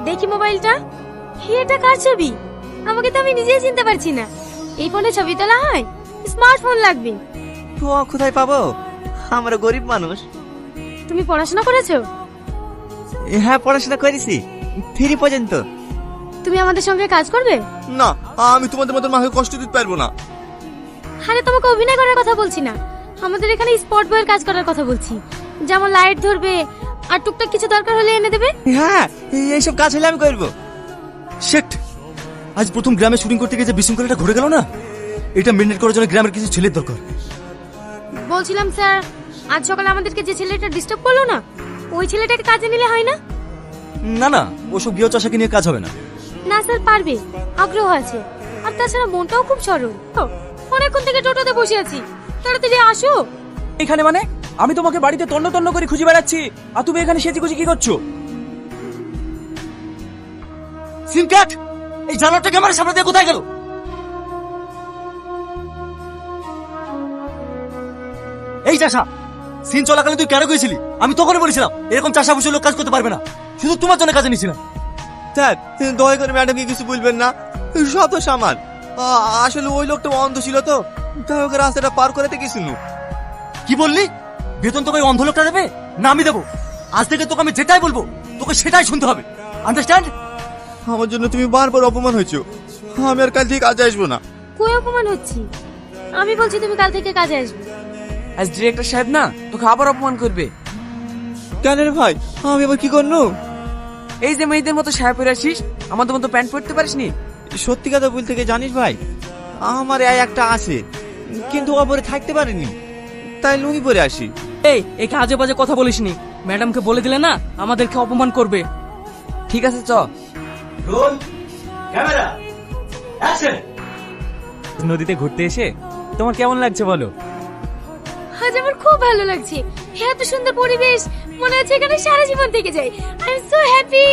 দেখি মোবাইলটা। এটা কার ছবি? আমাকে তো আমি নিজেই চিনতে পারছি না। এই ফোনে ছবি তোলা হয়? স্মার্টফোন লাগবে। তো কোথায় পাবো? আমরা গরিব মানুষ। তুমি পড়াশোনা করেছো? হ্যাঁ, পড়াশোনা করেছি 3 পর্যন্ত। তুমি আমাদের সঙ্গে কাজ করবে? না, আমি তোমাদের মতো মাকে কষ্ট দিতে পারবো না। আরে তোমাকে অভিনয় করার কথা বলছি না, আমাদের এখানে স্পট বয়ের কাজ করার কথা বলছি। যেমন লাইট ধরবে আর টুকটাক কিছু দরকার হলে এনে দেবে। হ্যাঁ, এইসব কাজ হলে আমি করবো। শেট, আজ প্রথম গ্রামে শুটিং করতে গিয়ে যে বিশৃঙ্খলাটা ঘটে গেল না, এটা মেনটেন করার জন্য গ্রামের কিছু ছেলের দরকার। বলছিলাম স্যার, আজ সকালে আমাদেরকে যে ছেলেটা ডিস্টার্ব করলো না, ওই ছেলেটাকে কাজে নিলে হয় না? না না, ওসব গৃহ চাষাকে নিয়ে কাজ হবে না। না স্যার, পারবে, আগ্রহ আছে। আর তাছাড়া মনটাও খুব সরল। অনেকক্ষণ থেকে টোটোতে বসে আছি, তাড়াতাড়ি আসো। এখানে মানে আমি তোমাকে বাড়িতে তন্ন তন্ন করে খুঁজে বেড়াচ্ছি, আর তুমি এখানে সেজে গুজে কি করছো? সিম কাট, এই জানোয়ারটা ক্যামেরার সামনে দিয়ে কোথায় গেল? এই চাষা, সিন চলাকালীন তুই কেন গেছিলি? আমি তখনই বলেছিলাম এরকম চাষা বসে লোক কাজ করতে পারবে না, শুধু তোমার জন্য কাজে নিয়েছিলাম। স্যার, দয়া করে ম্যাডামকে কিছু বলবেন না, সব তো সামান। আসলে ওই লোকটা অন্ধ ছিল তো, তাই ওকে রাস্তাটা পার করাতে গেছিল। কি বললি? বেতন তোকে ওই অন্ধ লোকটা দেবে না আমি দেবো? আজ থেকে তোকে আমি যেটাই বলবো তোকে সেটাই শুনতে হবে, আন্ডারস্ট্যান্ড? আমার জন্য তুমি বারবার অপমান হয়েছো, আমি আর কাল থেকে কাজে আসবো না। কই অপমান হচ্ছি? আমি বলছি তুমি কাল থেকে কাজে আসবে। আজ ডিরেক্টর সাহেব না তোকে আবার অপমান করবে। কেন রে ভাই, আমি আবার কি করলো? এই যে মেয়েদের মতো সাহেব পরে আসিস, আমাদের মতো প্যান্ট পরতে পারিসনি? সত্যি কথা বলতে কি জানিস ভাই, আমার একটা আছে, কিন্তু ওপরে থাকতে পারিনি, তাই লুঙ্গি পরে আসি। এই একে আজে বাজে কথা বলিসনি, ম্যাডামকে বলে দিলে না আমাদেরকে অপমান করবে। ঠিক আছে, চ। Roll camera action. নদীতে ঘুরতে এসে তোমার কেমন লাগছে বলো? আজ আমার খুব ভালো লাগছে। এত সুন্দর পরিবেশ, মনে হচ্ছে এখানে সারা জীবন থেকে যাই। I am so happy.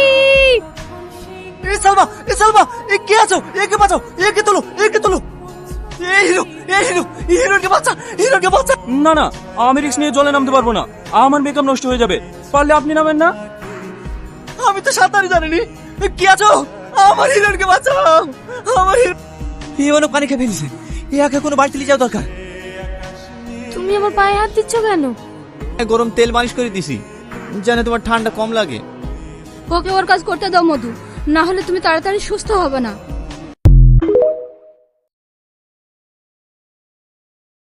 এ সালমা, এ কে আছো? একে বাঁচাও, একে তোলো, একে তোলো। এই হিরো, এই হিরো, হিরোকে বাঁচা, হিরোকে বাঁচা। না না, আমি রিস্ক নিয়ে জলে নামতে পারবো না, আমার মেকআপ নষ্ট হয়ে যাবে। পারলে আপনি নামেন না। আমি তো সাঁতারই জানিনি। এ কে আছো? আমার হিরোকে বাঁচাও, আমার হিরো। এই অনেক পানি খেয়ে ফেলছে, একে কোনো বাড়িতে নিয়ে যাওয়া দরকার। তুমি আমার পায়ে হাত দিচ্ছ কেন? গরম তেল মালিশ করে দিছি, যেন তোমার ঠান্ডা কম লাগে। ওকে ওর কাজ করতে দাও মধু, না হলে তুমি তাড়াতাড়ি সুস্থ হবে না।